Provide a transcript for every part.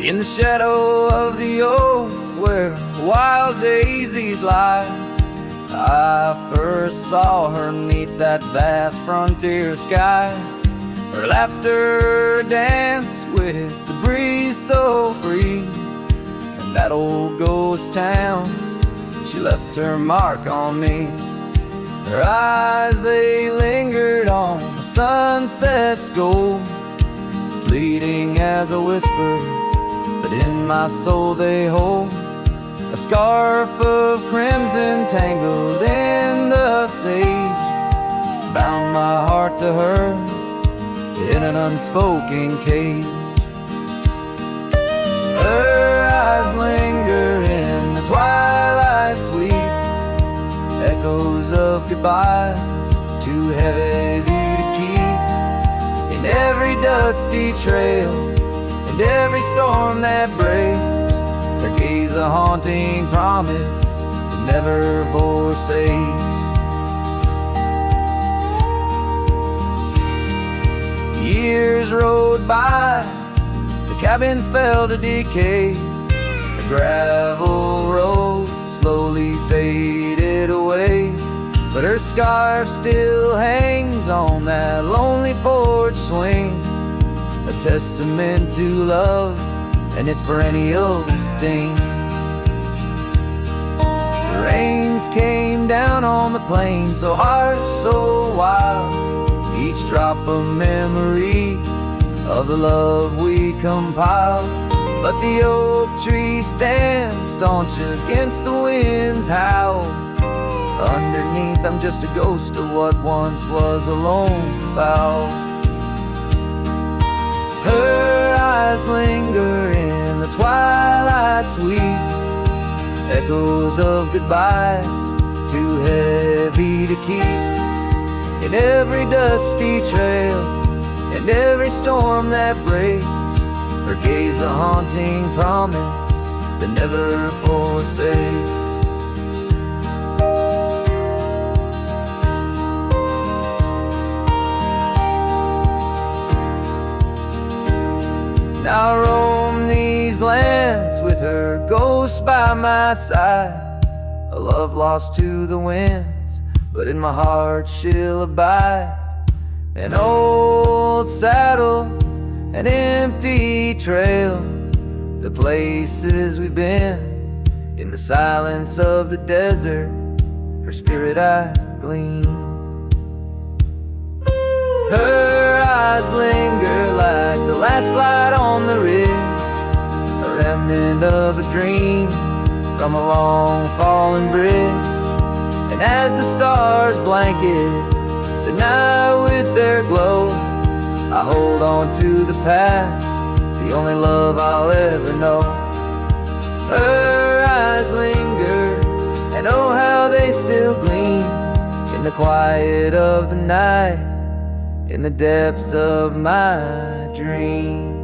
In the shadow of the oak where wild daisies lie, I first saw her 'neath that vast frontier sky. Her laughter danced with the breeze so free. In that old ghost town, she left her mark on me. Her eyes, they lingered on the sunset's gold, fleeting as a whisper, but in my soul they hold. A scarf of crimson tangled in the sage bound my heart to hers in an unspoken cage. Her eyes linger in the twilight sweet, echoes of goodbyes too heavy to keep. In every dusty trail and every storm that breaks, her gaze a haunting promise that never forsakes. Years rode by, the cabins fell to decay. The gravel road slowly faded away, but her scarf still hangs on that lonely porch swing, a testament to love and its perennial sting. The rains came down on the plain, so harsh, so wild, each drop a memory of the love we compiled. But the oak tree stands staunch against the wind's howl. Underneath I'm just a ghost of what once was a lone fowl. Her eyes linger in the twilight sweet, echoes of goodbyes too heavy to keep. In every dusty trail and every storm that breaks, her gaze a haunting promise that never forsakes. Now I roam these lands with her ghost by my side, a love lost to the winds, but in my heart she'll abide. An old saddle, an empty trail, the places we've been, in the silence of the desert, her spirit I glean. Her eyes linger like the last light on the ridge, a remnant of a dream from a long fallen bridge. And as the stars blanket the night with their glow, I hold on to the past, the only love I'll ever know. Her eyes linger, and oh how they still gleam in the quiet of the night, in the depths of my dream.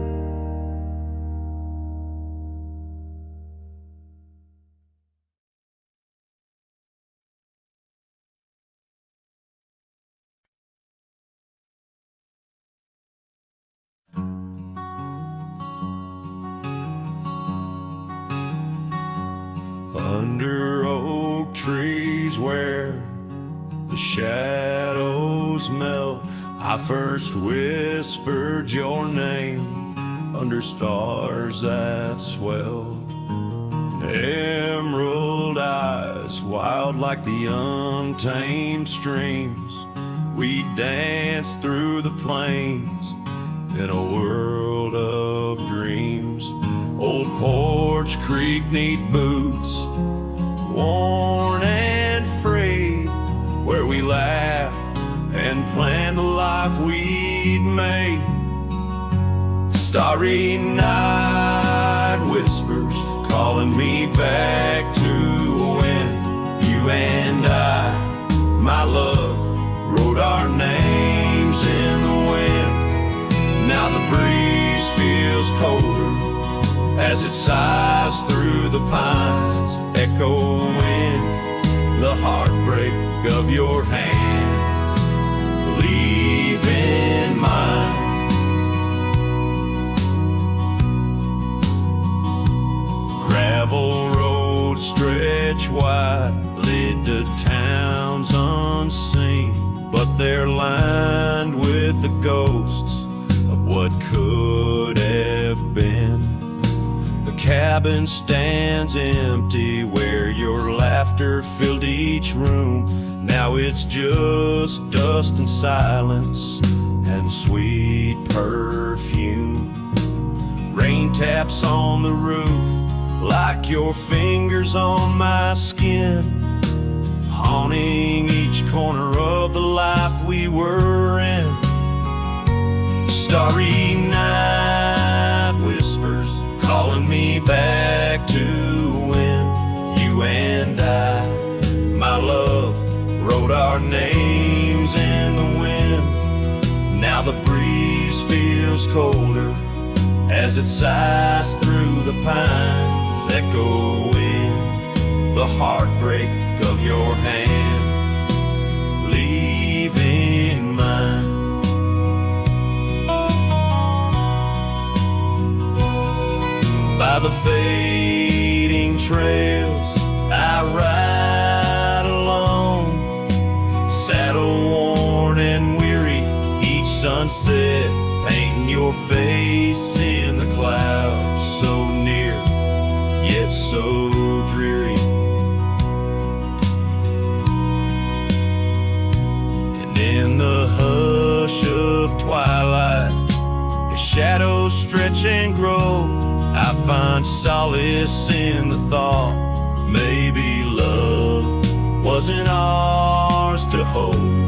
Under oak trees where the shadows melt, I first whispered your name under stars that swelled. Emerald eyes, wild like the untamed streams, we danced through the plains in a world of dreams. Old porch creak 'neath boots, worn and frayed, where we laughed and planned the life we'd made. Starry night whispers calling me back to when you and I, my love, wrote our names in the wind. Now the breeze feels colder as it sighs through the pines, echoing the heartbreak of your hand, leaving mine. roads stretch wide, lead to towns unseen, but they're lined with the ghosts of what could have been. The cabin stands empty where your laughter filled each room. Now it's just dust and silence and sweet perfume. Rain taps on the roof like your fingers on my skin, haunting each corner of the life we were in. Starry night whispers calling me back to when you and I, my love, wrote our names in the wind. Now the breeze feels colder as it sighs through the pines, echoing the heartbreak of your hand, leaving mine. By the fading trails I ride alone, saddle worn and weary, each sunset painting your face in the clouds, so near yet so dreary. And in the hush of twilight, as shadows stretch and grow, I find solace in the thought maybe love wasn't ours to hold.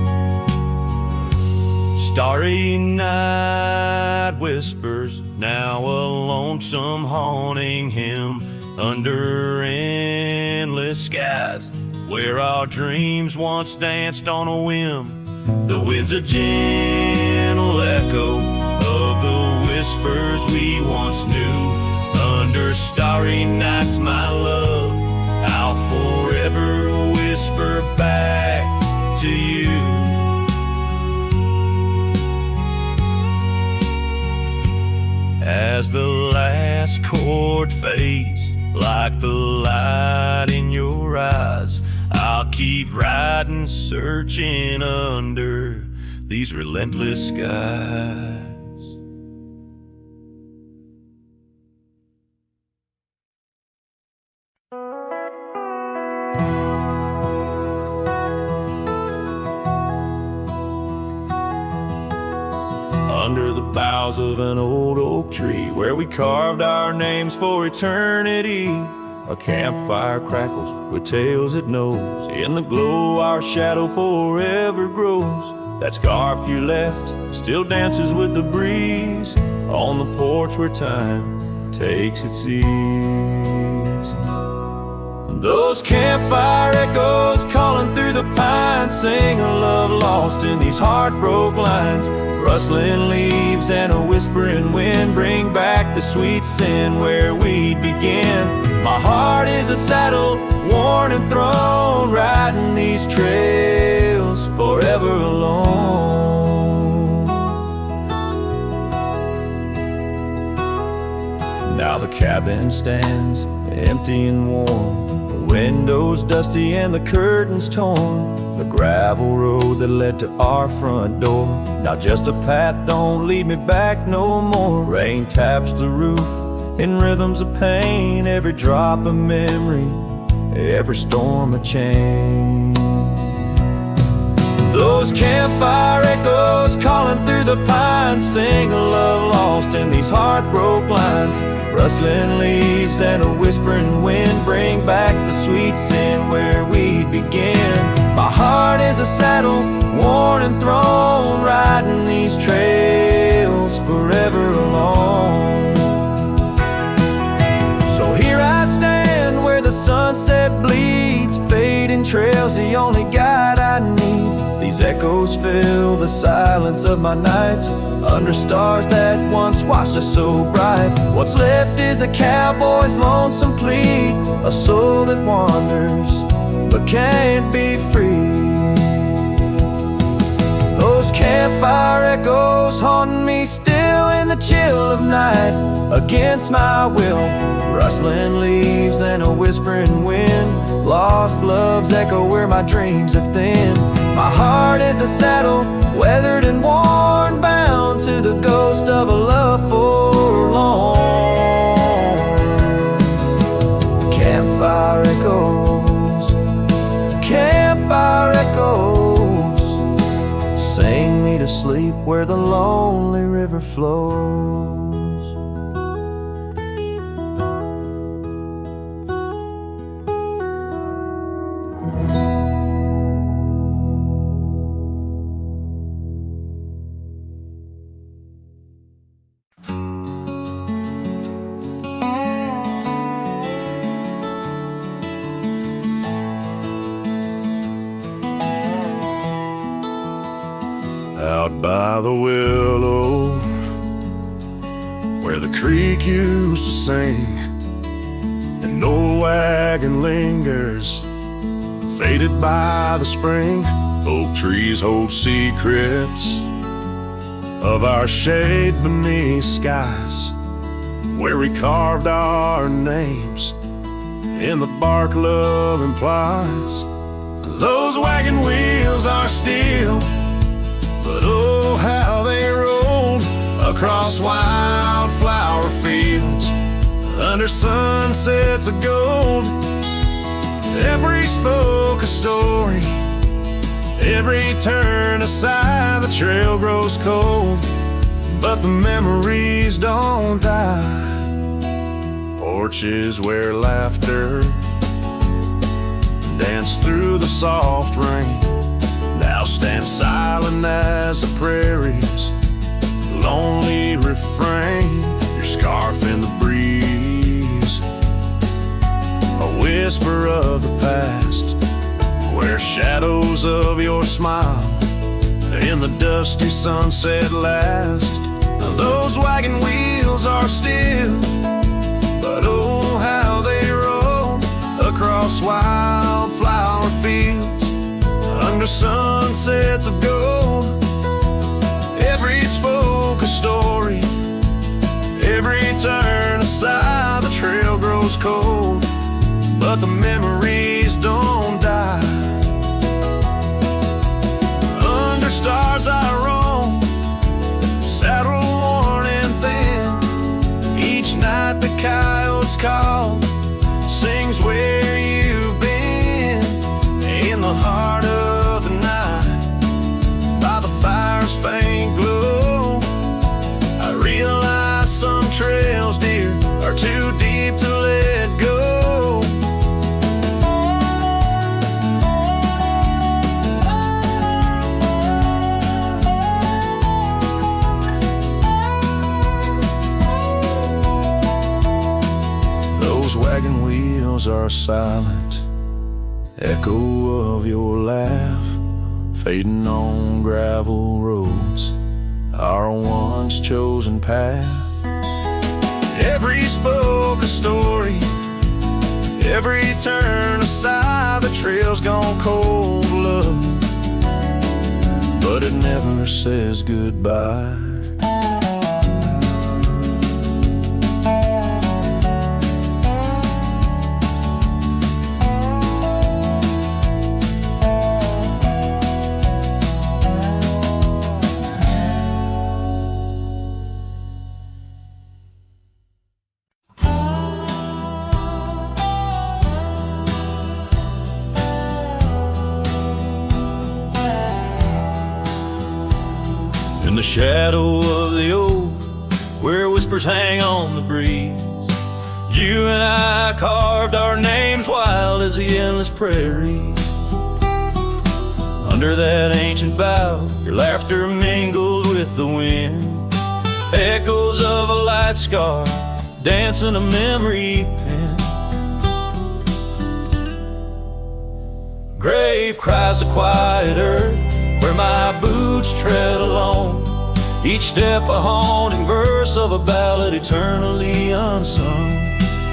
Starry night whispers, now a lonesome haunting him under endless skies, where our dreams once danced on a whim. The wind's a gentle echo of the whispers we once knew. Under starry nights, my love, I'll forever whisper back to you. As the last chord fades, like the light in your eyes, I'll keep riding, searching under these relentless skies. Under the boughs of an old oak tree, where we carved our names for eternity, a campfire crackles with tales it knows. In the glow our shadow forever grows. That scarf you left still dances with the breeze on the porch where time takes its ease. Those campfire echoes calling through the pines sing a love lost in these heartbroken lines. Rustling leaves and a whispering wind bring back the sweet sin where we'd begin. My heart is a saddle, worn and thrown, riding these trails forever alone. Now the cabin stands empty and warm, the windows dusty and the curtains torn. The gravel road that led to our front door, now just a path, don't lead me back no more. Rain taps the roof in rhythms of pain, every drop a memory, every storm a change. Those campfire echoes calling through the pines sing a love lost in these heartbroken lines. Rustling leaves and a whispering wind bring back the sweet sin where we'd begin. My heart is a saddle, worn and thrown, riding these trails forever alone. So here I stand where the sunset bleeds, fading trails the only guide I need. These echoes fill the silence of my nights, under stars that once watched us so bright. What's left is a cowboy's lonesome plea, a soul that wanders but can't be free. Those campfire echoes love's haunting me still in the chill of night, against my will. Rustling leaves and a whispering wind, lost love's echo where my dreams have thinned. My heart is a saddle, weathered and worn, bound to the ghost of a love forlorn. Campfire echoes, campfire echoes, sing me to sleep where the lonely river flows. Out by the willow, where the creek used to sing, an old wagon lingers, faded by the spring. Oak trees hold secrets of our shade beneath skies, where we carved our names in the bark love implies. Those wagon wheels are steel, but oh, how they rolled across wildflower fields, under sunsets of gold. Every spoke a story, every turn aside, the trail grows cold, but the memories don't die. Porches where laughter danced through the soft rain now stand silent as the prairie's lonely refrain. Your scarf in the breeze, a whisper of the past, where shadows of your smile in the dusty sunset last. Those wagon wheels are still, but oh, how they roll across wildflower fields, under sunsets of gold. Every spoke a story, every turn aside, the trail grows cold, but the memories don't die. Under stars I roam, saddle worn and thin. Each night the coyotes call, sings where you've been. In the heart of the night, by the fire's faint glow, I realize some trails, dear, are too deep to let go. Those wagon wheels are silent, echo of your laugh, fading on gravel roads, our once chosen path. Every spoke a story, every turn aside, the trail's gone cold, love, but it never says goodbye. In the shadow of the oak, where whispers hang on the breeze, you and I carved our names wild as the endless prairie. Under that ancient bough, your laughter mingled with the wind, echoes of a light scar dancing a memory pen. Grave cries the quiet earth, where my boots tread alone, each step a haunting verse of a ballad eternally unsung.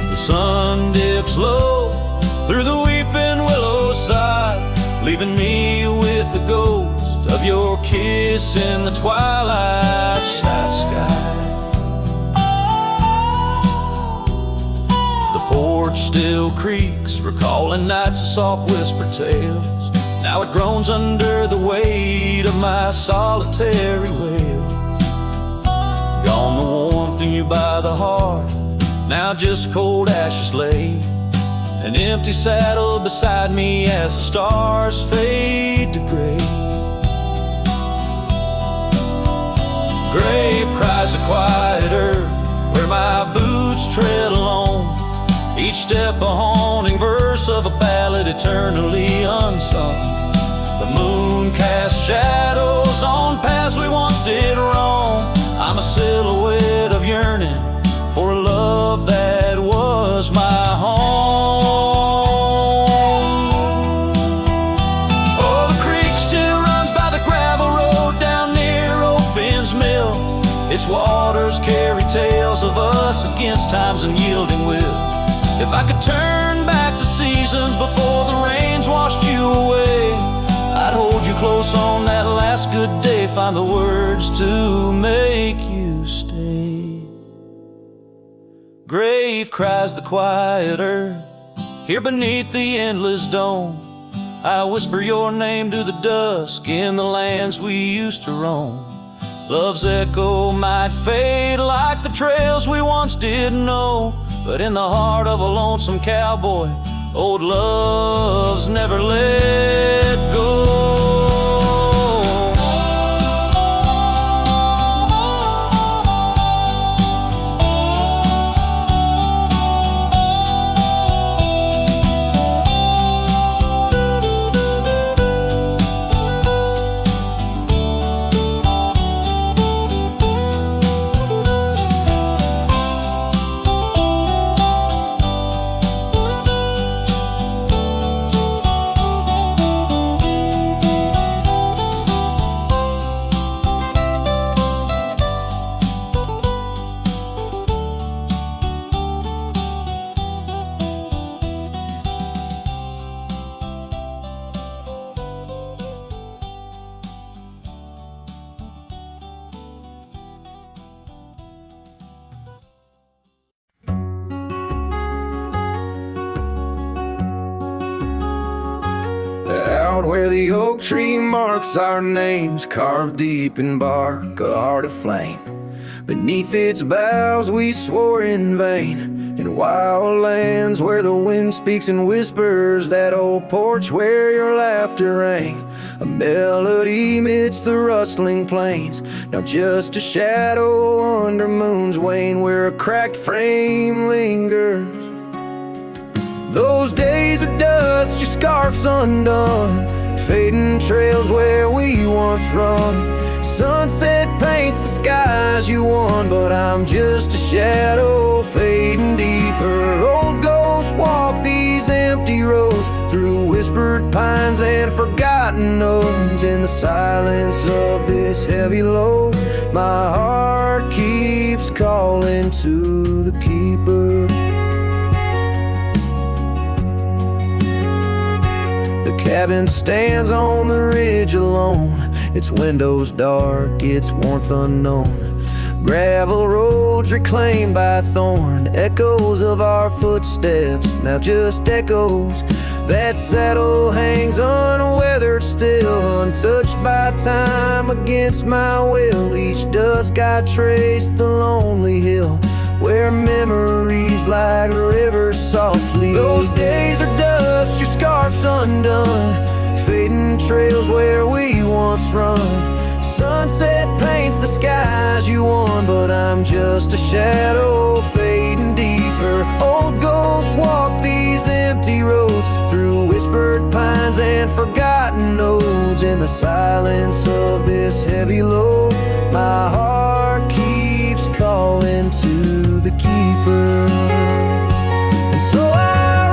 The sun dips low through the weeping willow side, leaving me with the ghost of of your kiss in the twilight sky. The porch still creaks, recalling nights of soft whispered tales. Now it groans under the weight of my solitary wails. Gone the warmth of you by the hearth, now just cold ashes lay. An empty saddle beside me as the stars fade to gray. Grave cries the quiet earth where my boots tread alone. Each step a haunting verse of a ballad eternally unsung. The moon casts shadows on paths we once did wrong. I'm a silhouette of yearning for a love that was my home. Oh, the creek still runs by the gravel road down near old Finn's mill. Its waters carry tales of us against time's unyielding will. If I could turn back the seasons before the rains washed you away, I'd hold you close on that last good day, find the words to make you stay. Grave cries the quiet earth, here beneath the endless dome. I whisper your name to the dusk in the lands we used to roam. Love's echo might fade like the trails we once did know, but in the heart of a lonesome cowboy, old love's never let go. Out where the oak tree marks our names, carved deep in bark, a heart of flame. Beneath its boughs we swore in vain, in wild lands where the wind speaks and whispers, that old porch where your laughter rang, a melody amidst the rustling plains. Now just a shadow under moon's wane, where a cracked frame lingers. Those days of dust, your scarf's undone, fading trails where we once run. Sunset paints the skies you won, but I'm just a shadow fading deeper. Old ghosts walk these empty roads, through whispered pines and forgotten notes. In the silence of this heavy load, my heart keeps calling to the keeper. Cabin stands on the ridge alone, its windows dark, its warmth unknown. Gravel roads reclaimed by thorn, echoes of our footsteps, now just echoes. That saddle hangs unweathered still, untouched by time against my will. Each dusk I trace the lonely hill, where memories like rivers softly. Those days are dust, your scarf's undone, fading trails where we once run. Sunset paints the skies you won, but I'm just a shadow fading deeper. Old ghosts walk these empty roads, through whispered pines and forgotten notes. In the silence of this heavy load, my heart keeps calling to the keeper. And so I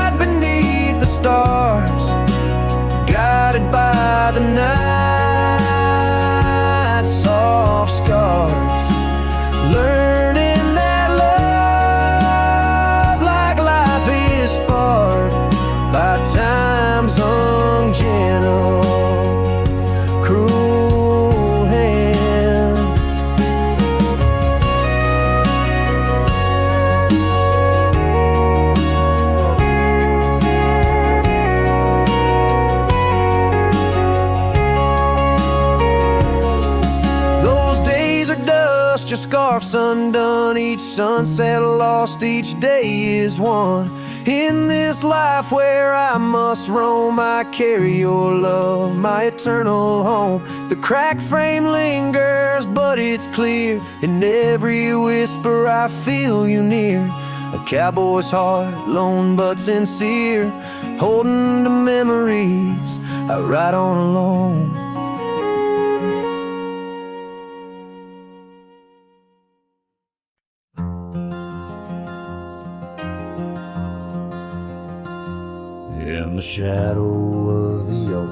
ride beneath the stars, guided by the night, soft scars, learning that love, like life, is sparred by time's ungentle. each sunset lost, each day is won. In this life where I must roam, I carry your love, my eternal home. The cracked frame lingers, but it's clear. In every whisper I feel you near. A cowboy's heart, lone but sincere, holding to memories I ride on alone. In the shadow of the oak,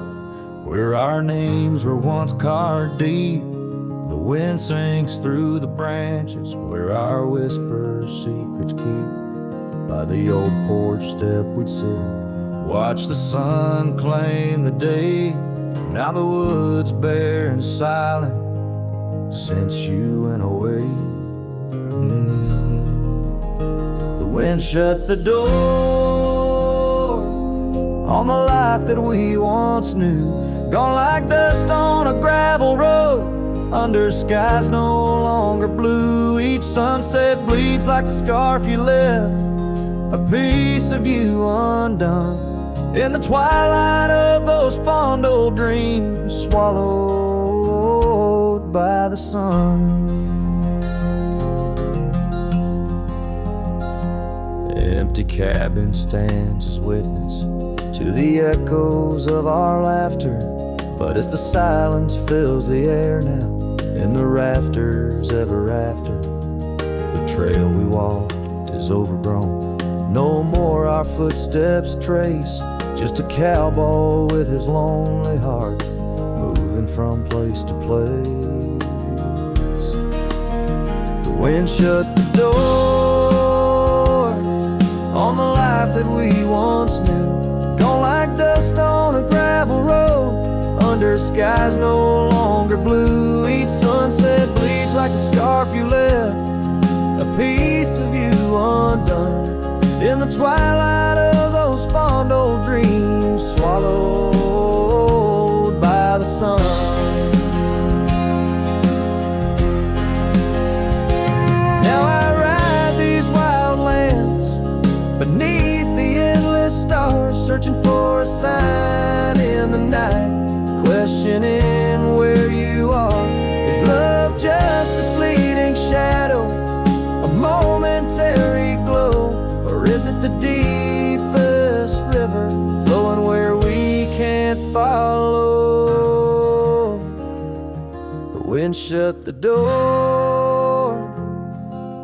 where our names were once carved deep, the wind sinks through the branches, where our whispers secrets keep. By the old porch step we'd sit, watch the sun claim the day. Now the wood's bare and silent since you went away. The wind shut the door on the life that we once knew, gone like dust on a gravel road, under skies no longer blue. Each sunset bleeds like the scarf you left, a piece of you undone. In the twilight of those fond old dreams, swallowed by the sun. Empty cabin stands as witness to the echoes of our laughter, but as the silence fills the air now, in the rafters ever after, the trail we walked is overgrown. No more our footsteps trace, just a cowboy with his lonely heart, moving from place to place. The wind shut the door on the life that we once knew, gone like dust on a gravel road, under skies no longer blue. Each sunset bleeds like the scarf you left, a piece of you undone. In the twilight of those fond old dreams, swallowed by the sun. Now I ride these wild lands beneath the endless stars, searching for a sign in the night, questioning where you are. Is love just a fleeting shadow, a momentary glow? Or is it the deepest river, flowing where we can't follow? The wind shut the door,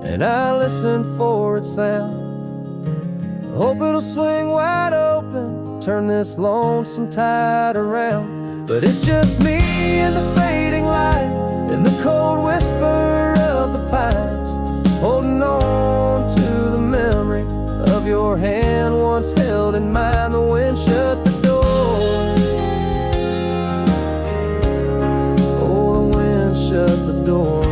and I listen for its sound. Hope it'll swing wide open, turn this lonesome tide around. But it's just me and the fading light, and the cold whisper of the pines, holding on to the memory of your hand once held in mine. The wind shut the door. Oh, the wind shut the door.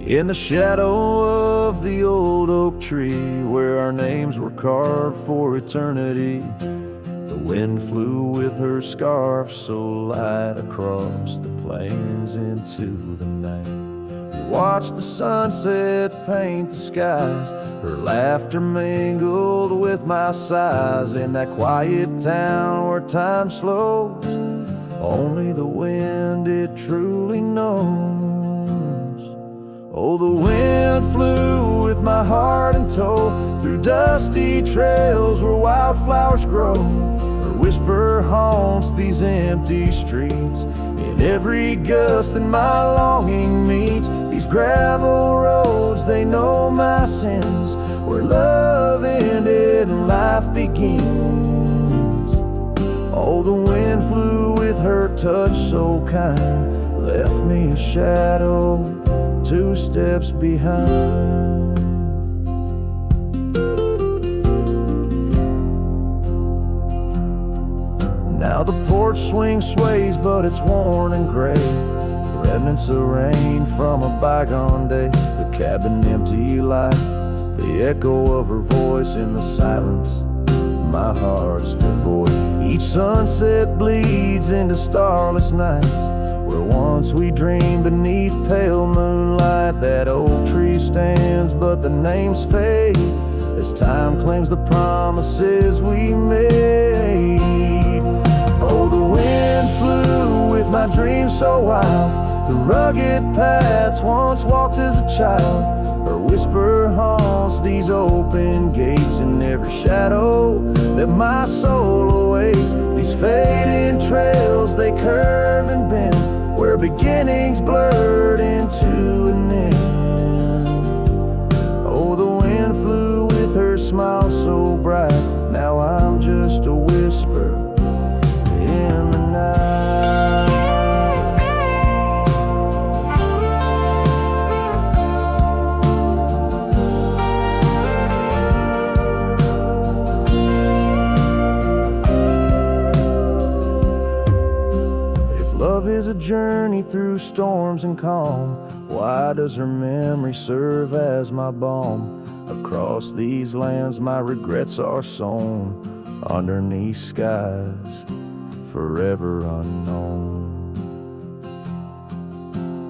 In the shadow of the old oak tree, where our names were carved for eternity, the wind flew with her scarf so light across the plains into the night. We watched the sunset paint the skies, her laughter mingled with my sighs. In that quiet town where time slows, only the wind it truly knows. Oh, the wind flew with my heart in tow, through dusty trails where wildflowers grow. Her whisper haunts these empty streets. In every gust that my longing meets, these gravel roads, they know my sins, where love ended and life begins. Oh, the wind flew with her touch so kind, left me a shadow 2 steps behind. Now the porch swing sways, but it's worn and gray, remnants of rain from a bygone day. The cabin empty like the echo of her voice in the silence, my heart's devoid. Each sunset bleeds into starless nights, where once we dreamed beneath pale moonlight. That oak tree stands, but the names fade as time claims the promises we made. Oh, the wind flew with my dreams so wild, through rugged paths once walked as a child. Her whisper haunts these open gates, in every shadow that my soul awaits. These fading trails, they curve and bend, where beginnings blurred into an end. Oh, the wind flew with her smile so bright, now I'm just a whisper in the night. If love is a journey through storms and calm, why does her memory serve as my balm? Across these lands my regrets are sown, underneath skies forever unknown.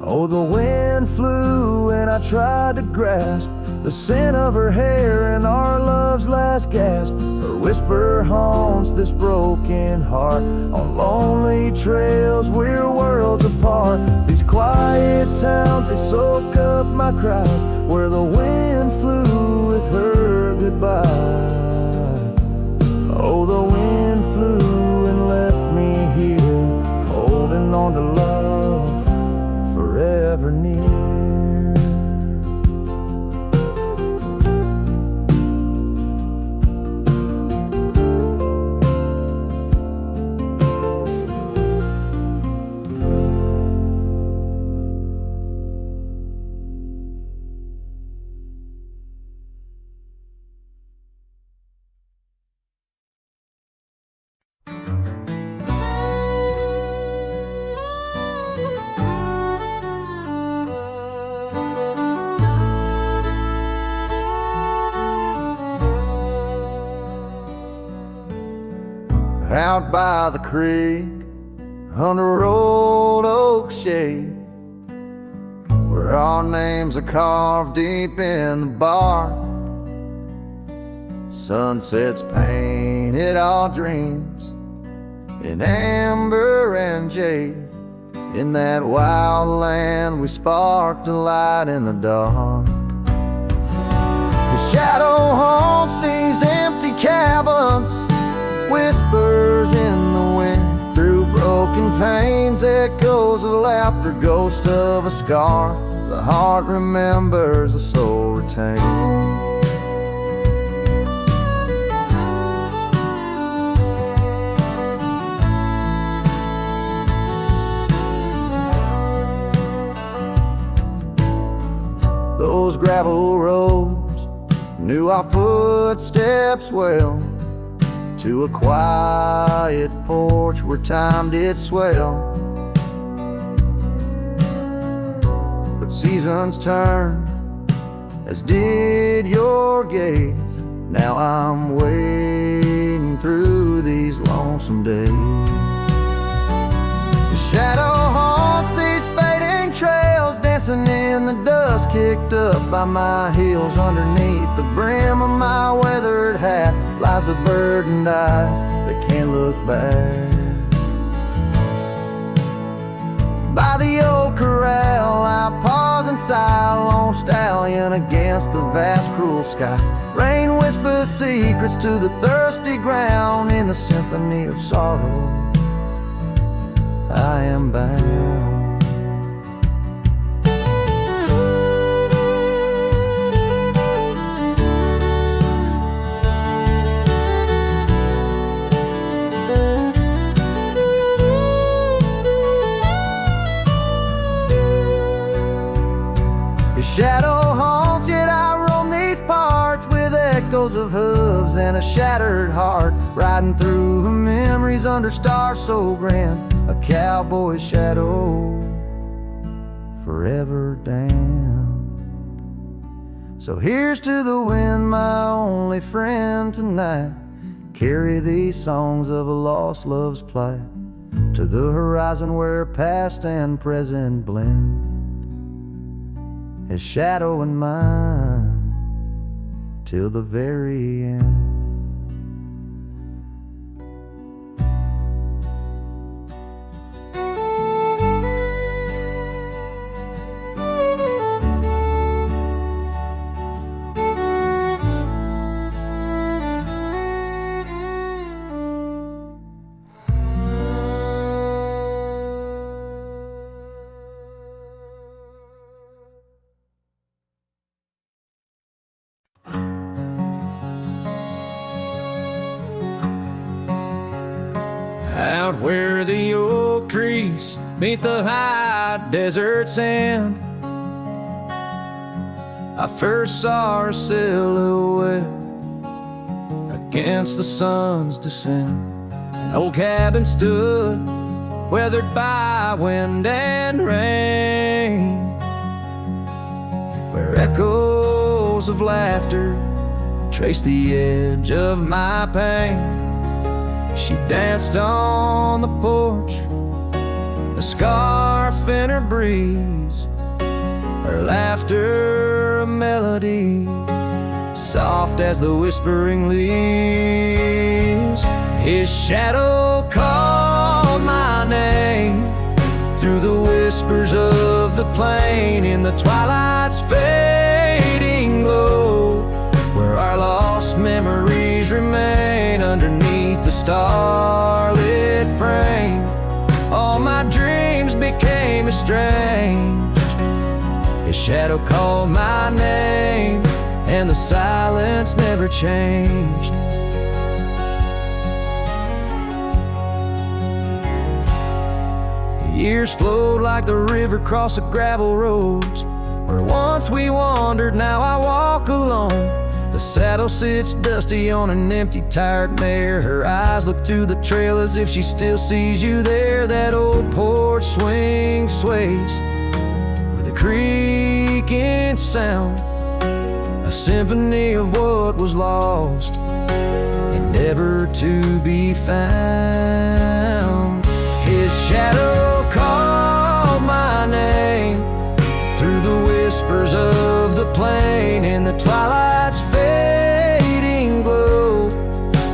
Oh, the wind flew and I tried to grasp the scent of her hair and our love's last gasp. Her whisper haunts this broken heart, on lonely trails we're worlds apart. These quiet towns, they soak up my cries, where the wind flew with her goodbye. Oh, the wind flew and left me here, holding on to love forever near. Out by the creek, under old oak shade, where our names are carved deep in the bark. Sunsets painted our dreams in amber and jade. In that wild land we sparked a light in the dark. The shadow haunts these empty cabins, whispers in the wind, through broken panes, echoes of laughter, ghost of a scar. The heart remembers, the soul retains. Those gravel roads knew our footsteps well, to a quiet porch where time did swell. But seasons turn, as did your gaze. Now I'm wading through these lonesome days. The shadow haunts these fading trails, dancing in the dust kicked up by my heels. Underneath the brim of my weathered hat lies the burdened eyes that can't look back. By the old corral I pause and sigh, lone stallion against the vast cruel sky. Rain whispers secrets to the thirsty ground, in the symphony of sorrow, I am bound. His shadow haunts, yet I roam these parts with echoes of hooves and a shattered heart, riding through the memories under stars so grand, a cowboy's shadow forever damned. So here's to the wind, my only friend tonight. Carry these songs of a lost love's plight to the horizon where past and present blend. His shadow and mine till the very end. Out where the oak trees meet the high desert sand, I first saw her silhouette against the sun's descent. An old cabin stood, weathered by wind and rain, where echoes of laughter traced the edge of my pain. She danced on the porch, a scarf in her breeze, her laughter a melody, soft as the whispering leaves. His shadow called my name through the whispers of the plain, in the twilight's fading glow, where our lost memories remain underneath the starlit frame. All my dreams became estranged. His shadow called my name, and the silence never changed. Years flowed like the river across the gravel roads, where once we wandered, now I walk alone. The saddle sits dusty on an empty, tired mare. Her eyes look to the trail as if she still sees you there. That old porch swing sways with a creaking sound, a symphony of what was lost and never to be found. His shadow called my name through the whispers of the plain, in the twilight's fading glow,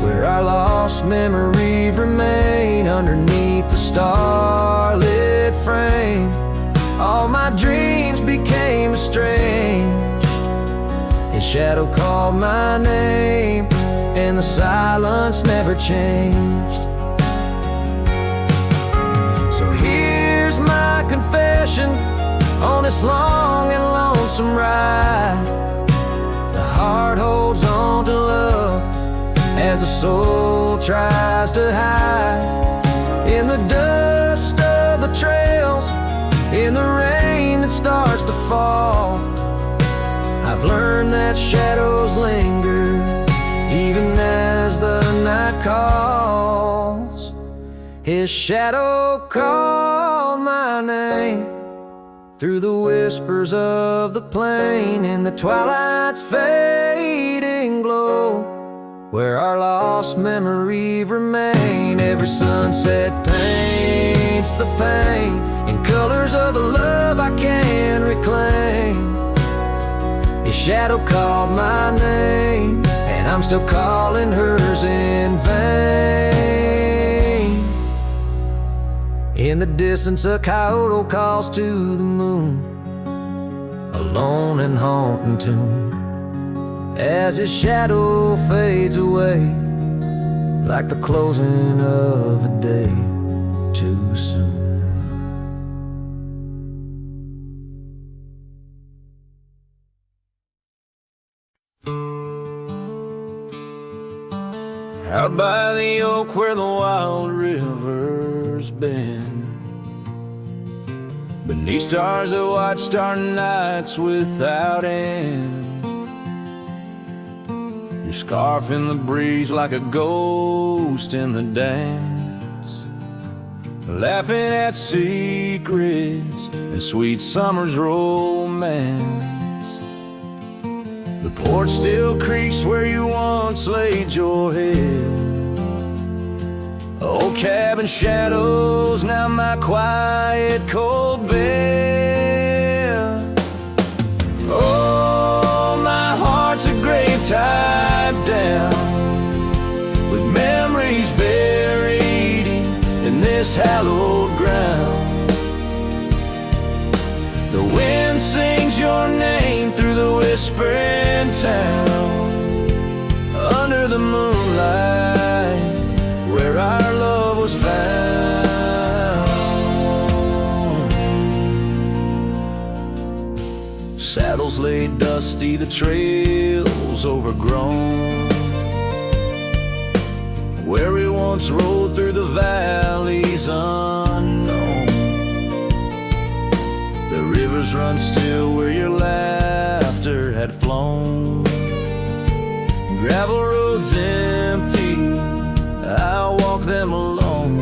where our lost memories remain underneath the starlit frame. All my dreams became estranged. His shadow called my name, and the silence never changed. So here's my confession on this long and lonesome ride. The heart holds on to love as the soul tries to hide in the dust of the trails, in the rain that starts to fall. I've learned that shadows linger even as the night calls. His shadow called my name through the whispers of the plain, in the twilight's fading glow, where our lost memories remain. Every sunset paints the pain in colors of the love I can't reclaim. His shadow called my name, and I'm still calling hers in vain. In the distance a coyote calls to the moon, a lone and haunting tune, as his shadow fades away like the closing of a day too soon. Out by the oak where the wild river's been, beneath stars that watched our nights without end, your scarf in the breeze like a ghost in the dance, laughing at secrets and sweet summer's romance. The porch still creaks where you once laid your head. Old cabin shadows, now my quiet cold bed. Oh, my heart's a grave tied down, with memories buried in this hallowed ground. The wind sings your name through the whispering town, under the moonlight where our love was found. Saddles laid dusty, the trails overgrown, where we once rode through the valleys unknown. The rivers run still where your laughter had flown. Gravel roads empty, I'll walk them alone.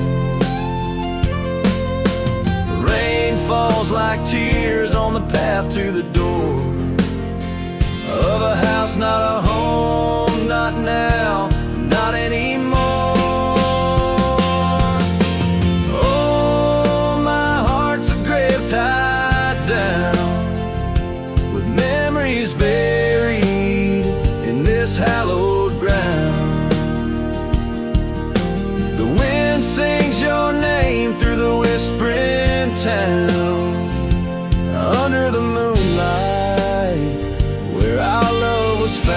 Rain falls like tears on the path to the door of a house, not a home, not now, not anymore. Oh, my heart's a grave tied down, with memories buried in this hallowed ground. The wind sings your name through the whispering town, under the moonlight where our love was found.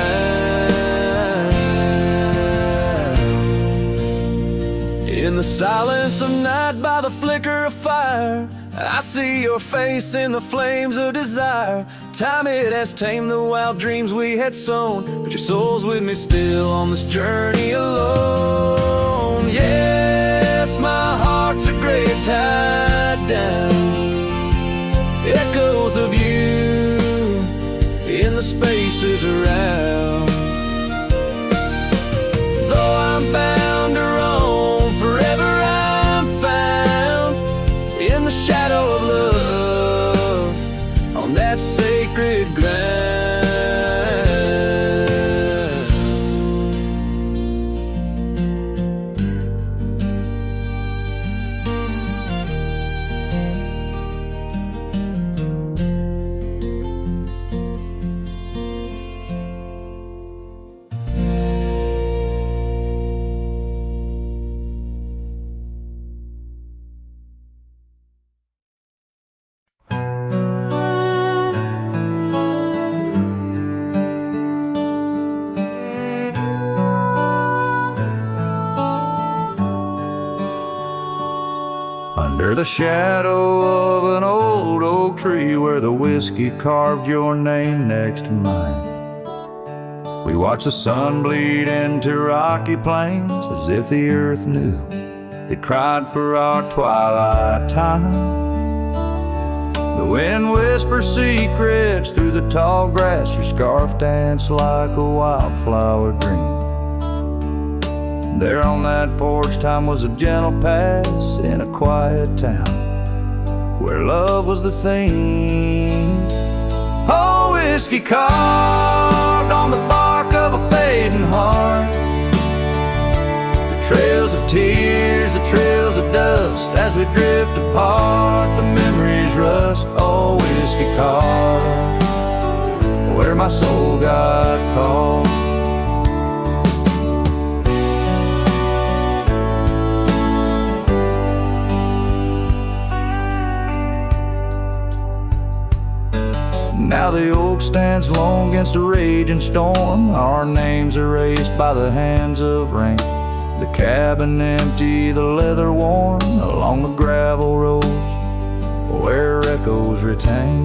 In the silence of night by the flicker of fire, I see your face in the flames of desire. Time it has tamed the wild dreams we had sown, but your soul's with me still on this journey alone. Yes, my heart's a grave tied down, echoes of you in the spaces around. Though I'm bound to roam, forever I'm found in the shadow of love on that sacred ground. Under the shadow of an old oak tree where the whiskey carved your name next to mine, we watched the sun bleed into rocky plains as if the earth knew it cried for our twilight time. The wind whispers secrets through the tall grass, your scarf danced like a wildflower dream. There on that porch, time was a gentle pass in a quiet town where love was the theme. Oh, whiskey carved on the bark of a fading heart, the trails of tears, the trails of dust as we drift apart, the memories rust. Oh, whiskey carved where my soul got caught. Now the oak stands lone against a raging storm, our names erased by the hands of rain. The cabin empty, the leather worn, along the gravel roads where echoes retain.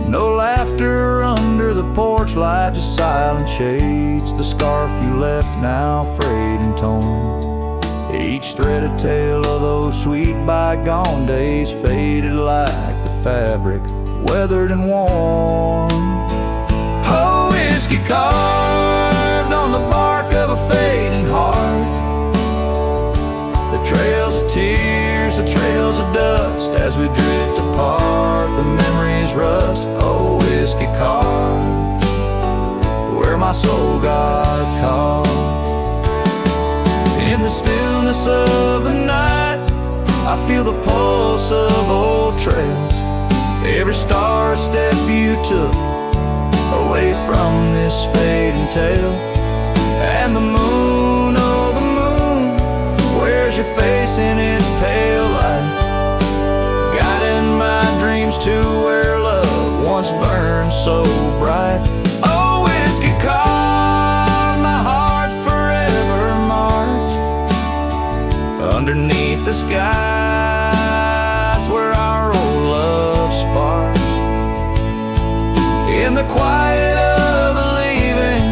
No laughter under the porch light, just silent shades. The scarf you left now frayed and torn, each thread a tale of those sweet bygone days, faded like the fabric, weathered and worn. Oh, whiskey carved on the bark of a fading heart, the trails of tears, the trails of dust, as we drift apart, the memories rust. Oh, whiskey carved where my soul got caught. In the stillness of the night, I feel the pulse of old trails, every star step you took away from this fading tale. And the moon, oh the moon, where's your face in its pale light, guiding my dreams to where love once burned so bright. Oh, whiskey carved my heart forever marked underneath the skies where our old love sparks. In the quiet of the leaving,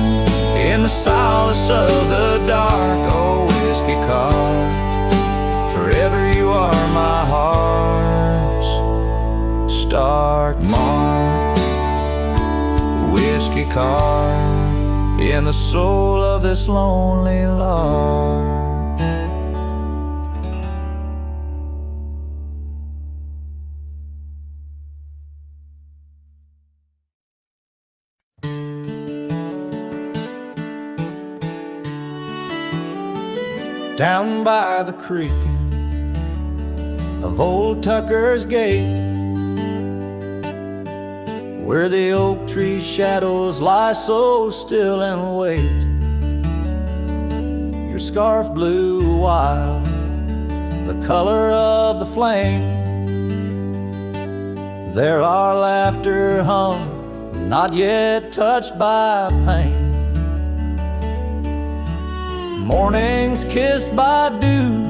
in the solace of the dark, oh, whiskey carved, forever you are my heart's stark mark. Whiskey carved in the soul of this lonely lark. Down by the creek of old Tucker's Gate, where the oak tree shadows lie so still and wait, your scarf blew wild, the color of the flame. There our laughter hung, not yet touched by pain. Mornings kissed by dew,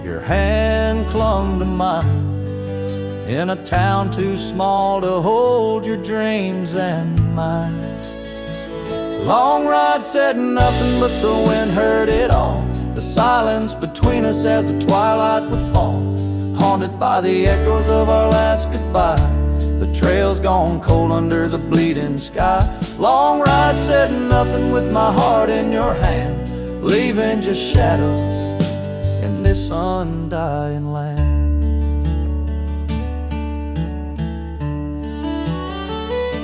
your hand clung to mine, in a town too small to hold your dreams and mine. Long ride said nothing, but the wind heard it all, the silence between us as the twilight would fall, haunted by the echoes of our last goodbye, the trails gone cold under the bleeding sky. Long ride said nothing with my heart in your hand, leaving just shadows in this undying land.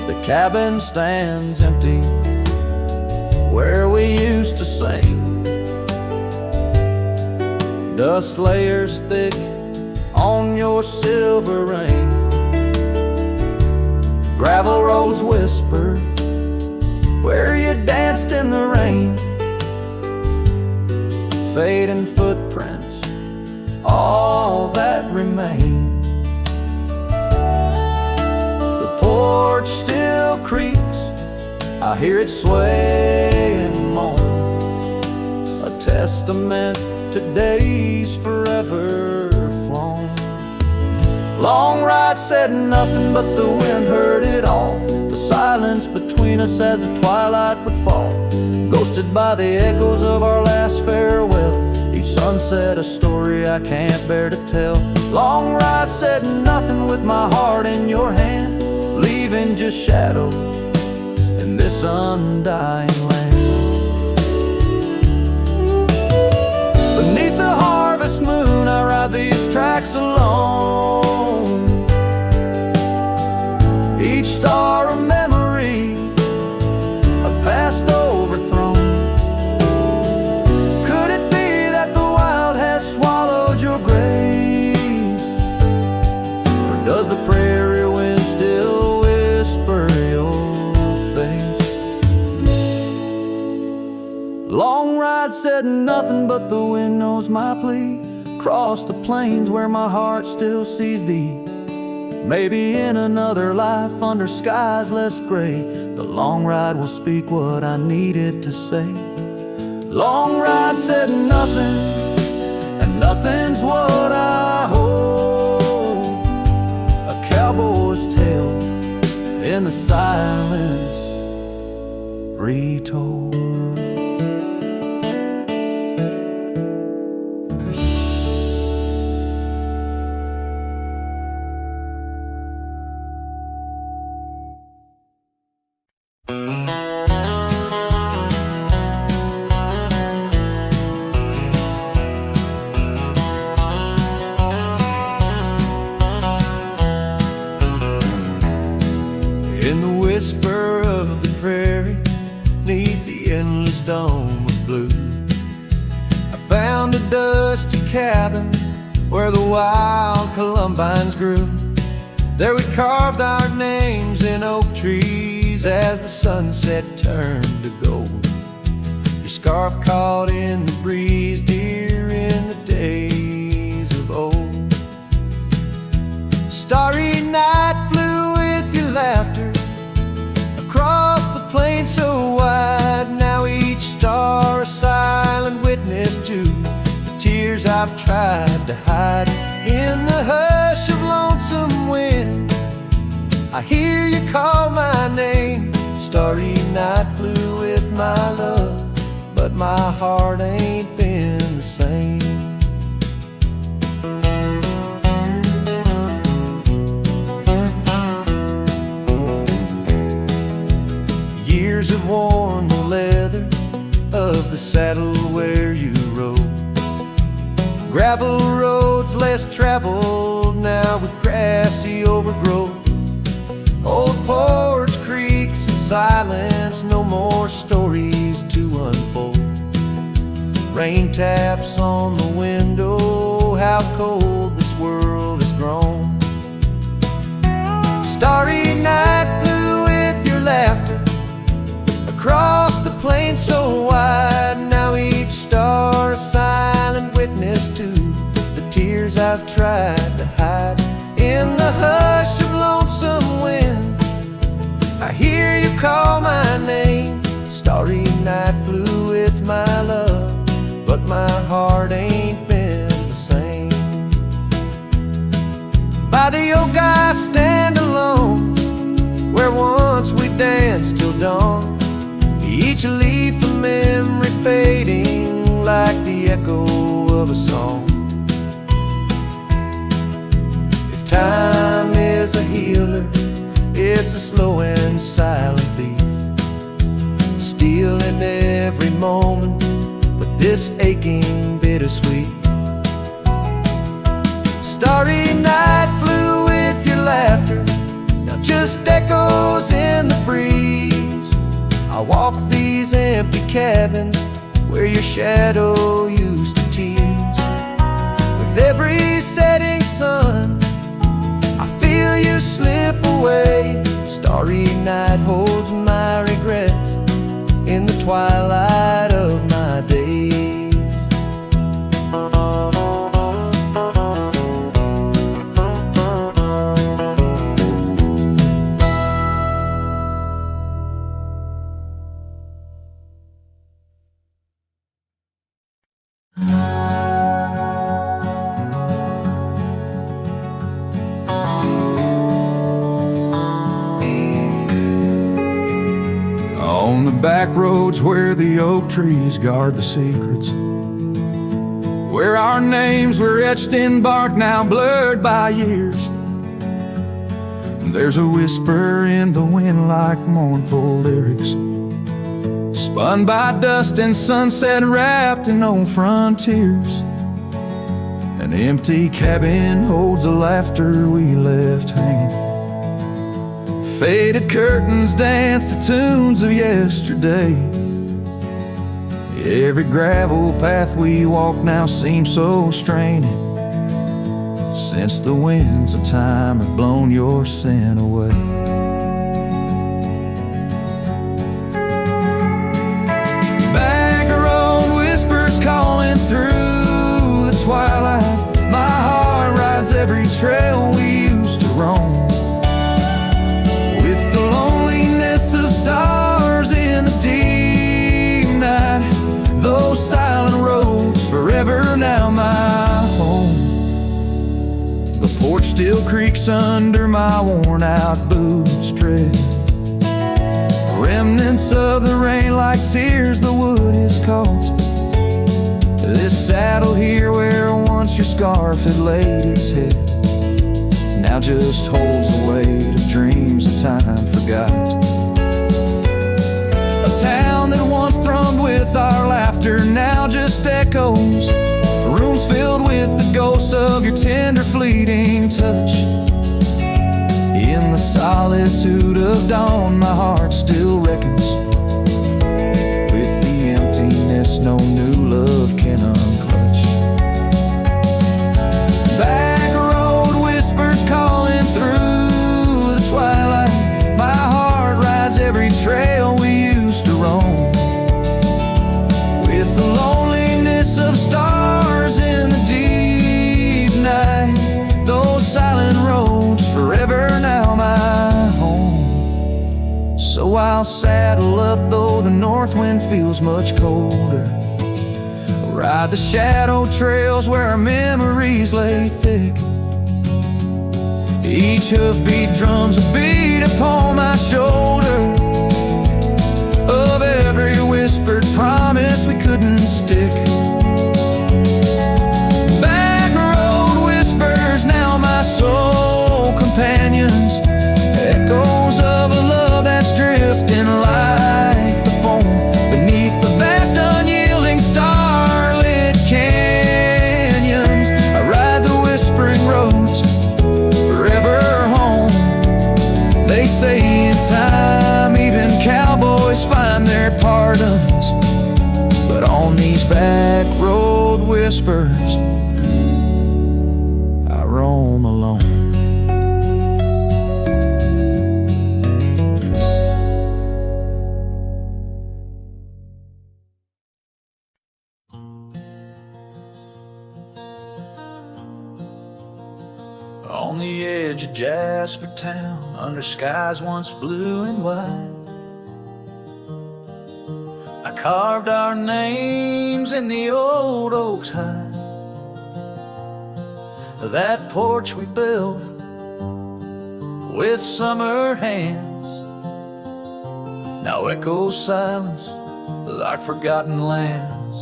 The cabin stands empty where we used to sing, dust layers thick on your silver ring, gravel roads whisper where you danced in the rain, fading footprints, all that remain. The porch still creaks, I hear it sway and moan, a testament to days forever flown. Long ride said nothing, but the wind heard it all, the silence between us as the twilight would fall, ghosted by the echoes of our last farewell, each sunset a story I can't bear to tell. Long ride said nothing with my heart in your hand, leaving just shadows in this undying land. Beneath the harvest moon I ride these tracks alone, each star a memory, a past overthrown. Could it be that the wild has swallowed your grace, or does the prairie wind still whisper your face? Long ride said nothing, but the wind knows my plea, across the plains where my heart still sees thee. Maybe in another life under skies less gray, the long ride will speak what I needed to say. Long ride said nothing, and nothing's what I hold. A cowboy's tale in the silence retold. In the whisper of the prairie, neath the endless dome of blue, I found a dusty cabin where the wild columbines grew. There we carved our names in oak trees as the sunset turned to gold. Your scarf caught in the breeze, dear, in the days of old. Starry night flew with your laughter across the plain so wide. Now each star a silent witness to the tears I've tried to hide. In the hush of lonesome wind, I hear you call my name. Starry night flew with my love, but my heart ain't been the same. Years have worn the leather of the saddle where you rode. Gravel roads less traveled now with grassy overgrowth. Old porch creaks in silence, no more stories to unfold. Rain taps on the window, how cold this world has grown. Starry night flew with your laughter across the plain so wide. Now each star a silent witness to the tears I've tried to hide. In the hush of lonesome wind, I hear you call my name. Starry night flew with my love, but my heart ain't been the same. By the oak I stand alone, where once we danced till dawn. Each leaf a memory fading like the echo of a song. If time is a healer, it's a slow and silent thief, stealing every moment, but this aching bittersweet. Starry night flew with your laughter, now just echoes in the breeze. I walk these empty cabins where your shadow used to tease. With every setting sun, I feel you slip away. Starry night holds my regrets in the twilight of my days. On the back roads where the oak trees guard the secrets, where our names were etched in bark now blurred by years, there's a whisper in the wind like mournful lyrics, spun by dust and sunset wrapped in old frontiers. An empty cabin holds the laughter we left hanging. Faded curtains dance to tunes of yesterday. Every gravel path we walk now seems so straining, since the winds of time have blown your sin away. Back road whispers calling through the twilight. My heart rides every trail we used to roam. With the loneliness of stars in the deep night, though silent roads, forever now my home. The porch still creaks under my worn out boots tread. Remnants of the rain like tears the wood is caught. This saddle here where once your scarf had laid its head now just holds the weight of dreams that time forgot. A town that once thrummed with our laughter now just echoes. Rooms filled with the ghosts of your tender fleeting touch. In the solitude of dawn, my heart still reckons with the emptiness no new love can unclutch. Back road whispers calling through the twilight. My heart rides every trail we used to roam. With the loneliness of stars in the deep night, those silent roads forever now my home. So I'll saddle up though the north wind feels much colder. Ride the shadow trails where our memories lay thick. Each hoofbeat drums a beat upon my shoulder of every whispered promise we couldn't stick. Back road whispers now my soul companions, echoes of a love that's drifting like the foam beneath the vast unyielding starlit canyons. I ride the whispering roads forever home. They say in time even cowboys find their pardons, but on these back road whispers I roam alone. On the edge of Jasper Town, under skies once blue and white, I carved our names in the old oak's hide. That porch we built with summer hands now echoes silence like forgotten lands.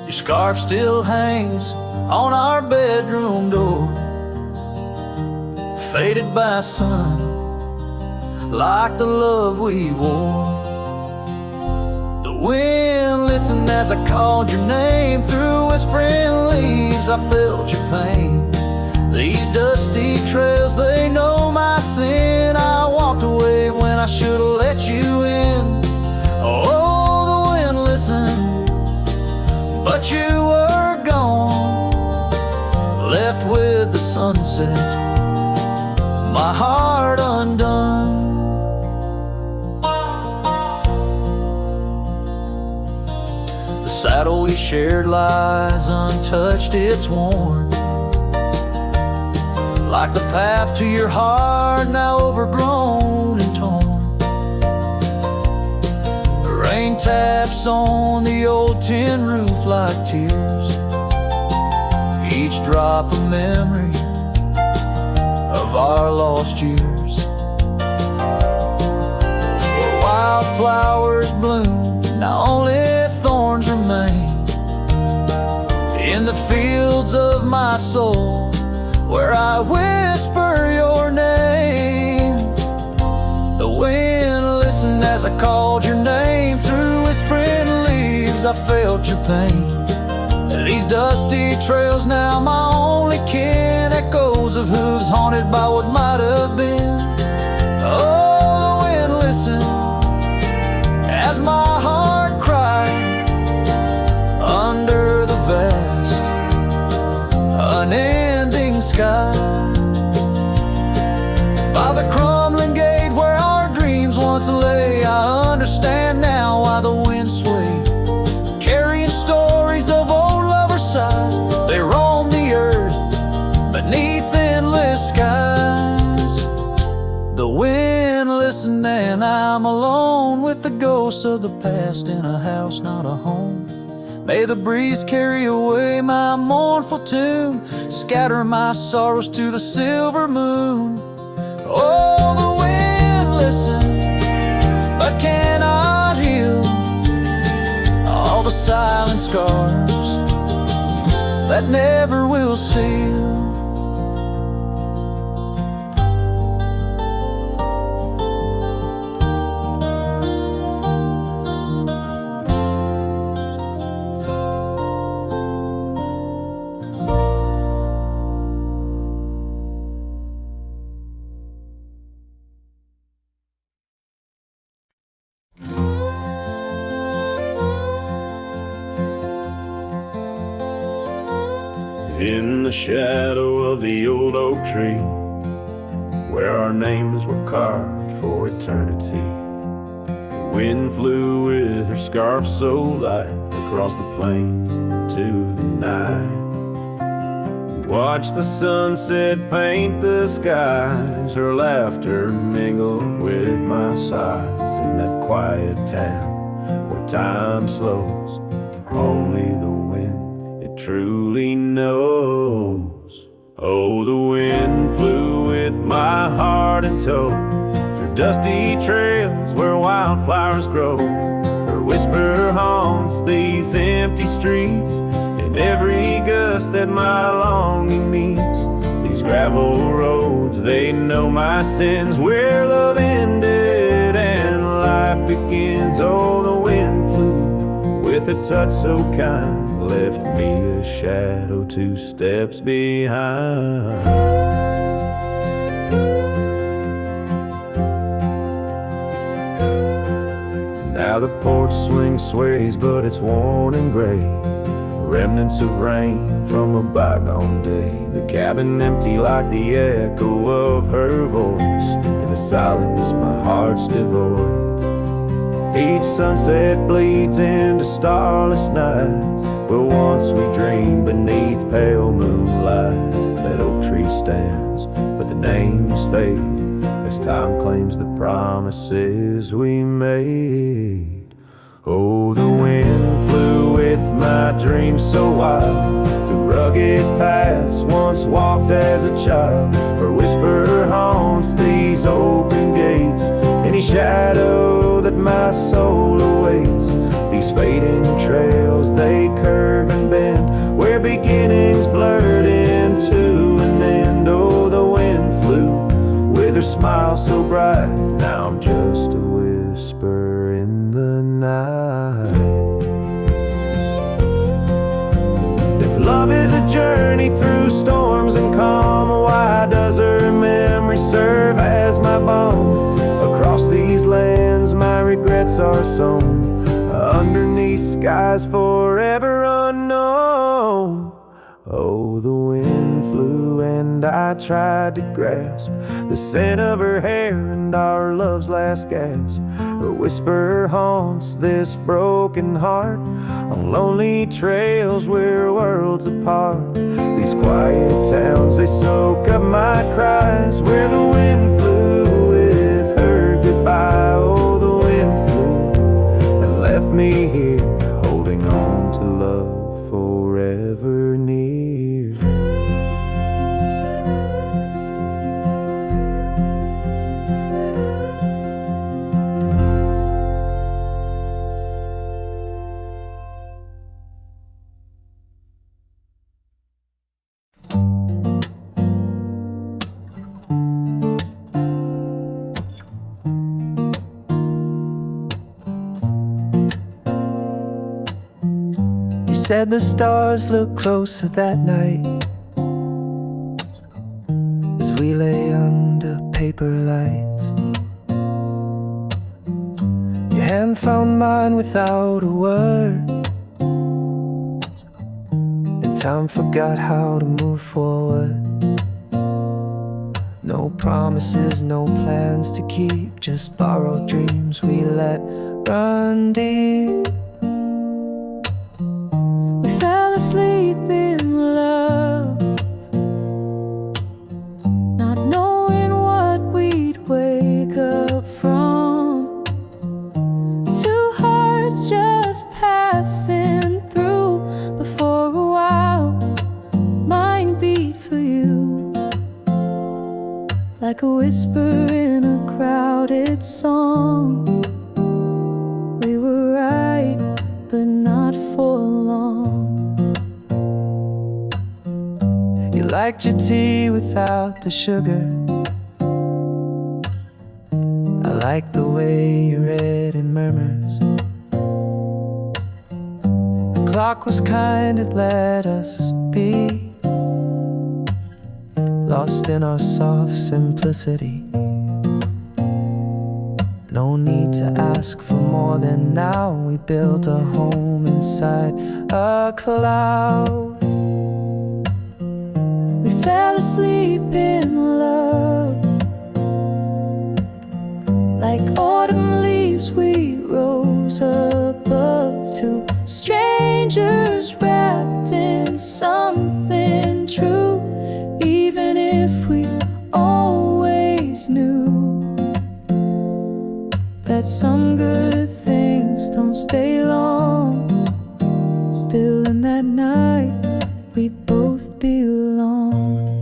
Your scarf still hangs on our bedroom door, faded by sun like the love we wore. The wind listened as I called your name through whispering leaves. I felt your pain. These dusty trails, they know my sin. I walked away when I should have let you in. Oh, the wind listened, but you were gone, left with the sunset, my heart undone. The saddle we shared lies untouched, it's worn, like the path to your heart, now overgrown and torn. The rain taps on the old tin roof like tears, each drop a memory of our lost years. Where wildflowers bloom, now only thorns remain. In the fields of my soul, where I whisper your name. The wind listened as I called your name. Through whispering leaves I felt your pain. These dusty trails now my only kin, echoes of hooves haunted by what might have been. Oh, the wind listened as my heart cried under the vast unending sky. By the crumbling gate where our dreams once lay, I understand now why the wind swayed, carrying stories of old lover sighs. They roam the earth beneath endless skies. The wind listened and I'm alone with the ghost ghosts of the past in a house, not a home. May the breeze carry away my mournful tune, scatter my sorrows to the silver moon. Oh, the wind listens, but cannot heal all the silent scars that never will seal. In the shadow of the old oak tree, where our names were carved for eternity, the wind flew with her scarf so light across the plains to the night. We watched the sunset paint the skies, her laughter mingled with my sighs. In that quiet town where time slows, only the wind truly knows. Oh, the wind flew with my heart in tow, through dusty trails where wildflowers grow. Her whisper haunts these empty streets, in every gust that my longing meets. These gravel roads, they know my sins, where love ended and life begins. Oh, the wind flew with a touch so kind, left me a shadow 2 steps behind. Now the porch swing sways, but it's worn and gray, remnants of rain from a bygone day. The cabin empty like the echo of her voice, in the silence my heart's devoid. Each sunset bleeds into starless nights, where once we dreamed beneath pale moonlight. That oak tree stands, but the names fade as time claims the promises we made. Oh, the wind flew with my dreams so wild, through rugged paths once walked as a child. Her whisper haunts these open gates, any shadow that my soul awaits. These fading trails, they curve and bend, where beginnings blurred into an end. Oh, the wind flew with her smile so bright, now I'm just a whisper in the night. If love is a journey through storms and calm, why does her memory serve as my balm? Across these lands my regrets are sown, underneath skies forever unknown. Oh, the wind flew and I tried to grasp the scent of her hair and our love's last gasp. Her whisper haunts this broken heart, on lonely trails we're worlds apart. These quiet towns, they soak up my cries, where the wind flew with her goodbye. Oh, the wind flew and left me here, holding on to love forever near. Said the stars looked closer that night, as we lay under paper lights. Your hand found mine without a word, and time forgot how to move forward. No promises, no plans to keep, just borrowed dreams we let run deep. Asleep in love, not knowing what we'd wake up from. To passing through. But for a while, mine beat for you, like a whisper in a crowded song. We were right, but not for long. You liked your tea without the sugar. I like the way you read in murmurs. The clock was kind, it let us be lost in our soft simplicity. No need to ask for more than now. We built a home inside a cloud. We fell asleep in love. Like autumn leaves we rose above, two strangers wrapped in something true. Even if we always knew that some good things don't stay long, still in that night we both belong.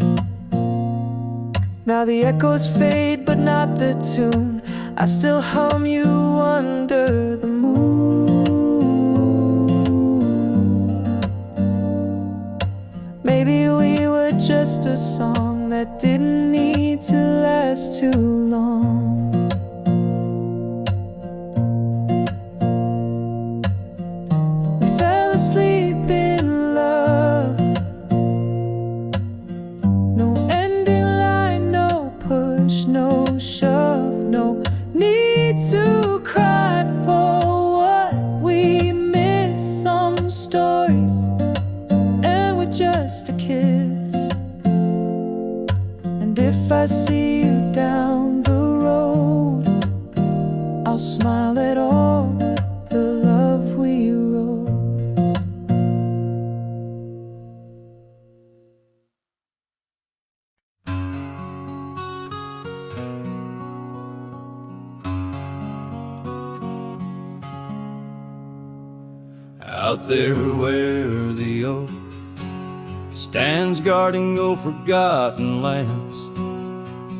Now the echoes fade but not the tune. I still hum you under the moon. Maybe we were just a song that didn't need to last too long. We fell asleep in love. No ending line, no push, no shove, no need to cry for what we miss. Some stories end with just a kiss. And if I see you down the road, I'll smile at all the love we wrote. Out there where the oak stands guarding old forgotten lands,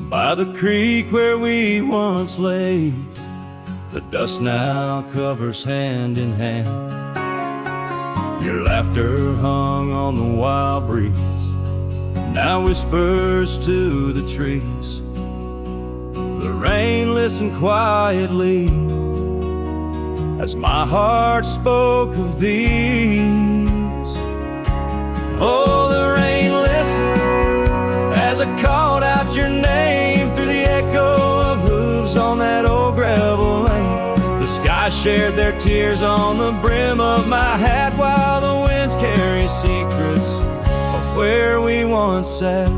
by the creek where we once lay, the dust now covers hand in hand. Your laughter hung on the wild breeze, now whispers to the trees. The rain listened quietly as my heart spoke of these. Oh, the rain listened as I called out your name through the echo of hooves on that old gravel lane. The sky shared their tears on the brim of my hat, while the winds carry secrets of where we once sat.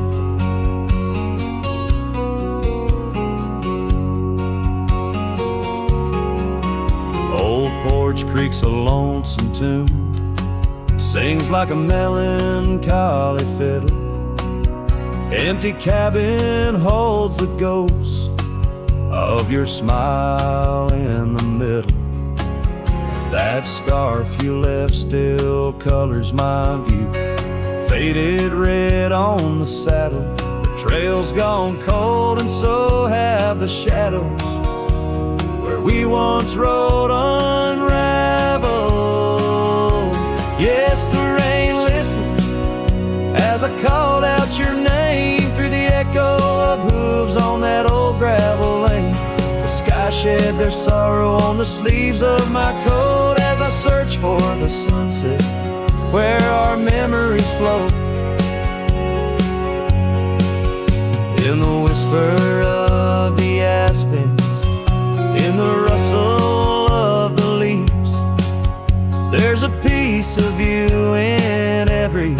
Old Porch Creek's a lonesome tune, sings like a melancholy fiddle. Empty cabin holds the ghost of your smile in the middle. That scarf you left still colors my view, faded red on the saddle. The trail's gone cold and so have the shadows where we once rode unraveled. Yes, the rain listened as I called out your name through the echo of hooves on that old gravel lane. The sky shed their sorrow on the sleeves of my coat as I search for the sunset where our memories float. In the whisper of the aspens, in the rustle of the leaves, there's a piece of you in every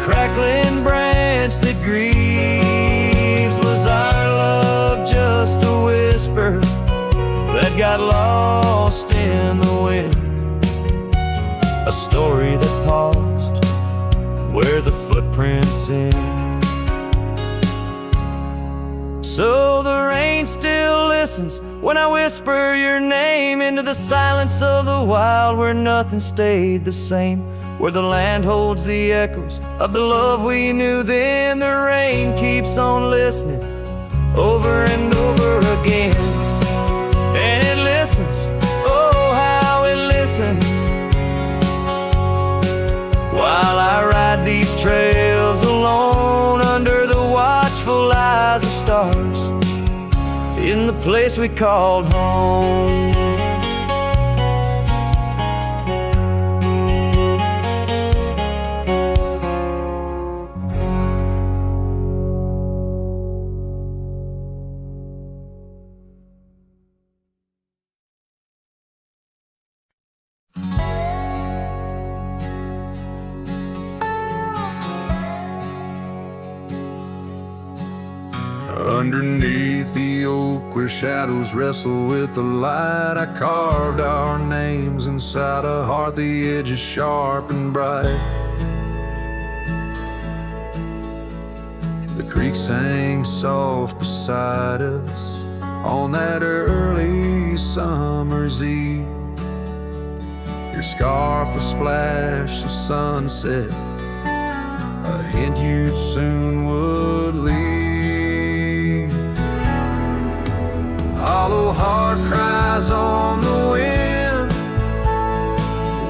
crackling branch that grieves. Was our love just a whisper that got lost in the wind? A story that paused where the footprints end. So the rain still listens listens when I whisper your name into the silence of the wild, where nothing stayed the same, where the land holds the echoes of the love we knew then. The rain keeps on listening over and over again, and it listens, oh how it listens, while I ride these trails alone under the watchful eyes of stars in the place we called home. Underneath the oak where shadows wrestle with the light, I carved our names inside a heart, the edges sharp and bright. The creek sang soft beside us on that early summer's eve. Your scarf a splash of sunset, a hint you soon would leave. Hollow heart cries on the wind,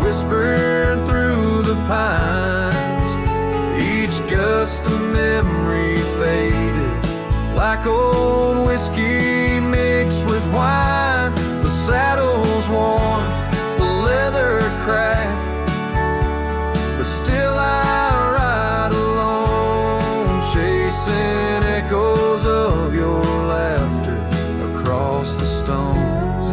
whispered through the pines. Each gust of memory faded like old whiskey mixed with wine. The saddle's worn, the leather cracked, but still I ride alone, chasing echoes of your laughter across the stones.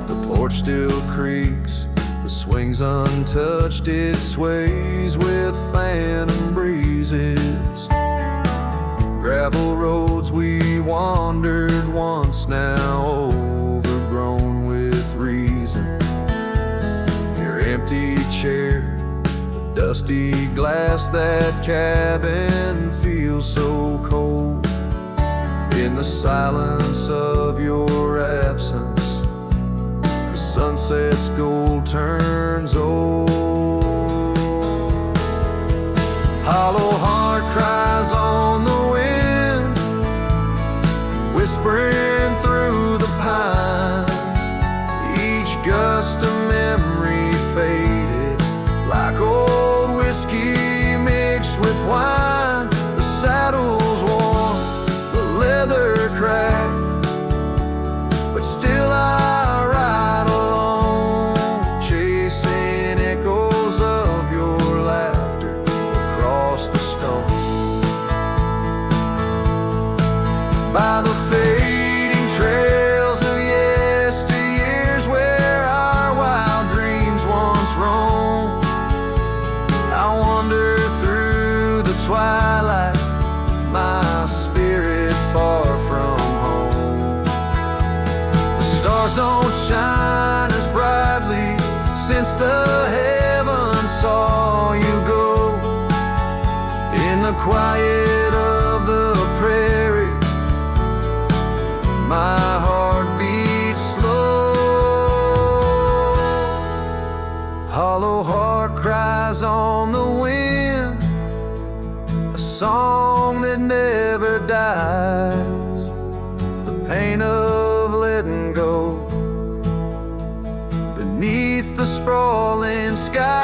The porch still creaks, the swing's untouched, it sways with phantom breezes. Gravel roads we wandered once, now overgrown with reason. Your empty chair, the dusty glass, that cabin feels so cold. In the silence of your absence, the sunset's gold turns old. Hollow heart cries on the wind, whispering through the pines. Each gust of memory faded like old whiskey mixed with wine. The saddle's worn, leather cracked, but still I ride alone, chasing echoes of your laughter across the stone. By the fading trails of yesteryears where our wild dreams once roamed, I wander through the twilight, my spirit far from home. The stars don't shine as brightly since the heavens saw you go. In the quiet of the prairie, my heart beats slow. Hollow heart cries on the wind, a song that never dies. The pain of letting go beneath the sprawling sky.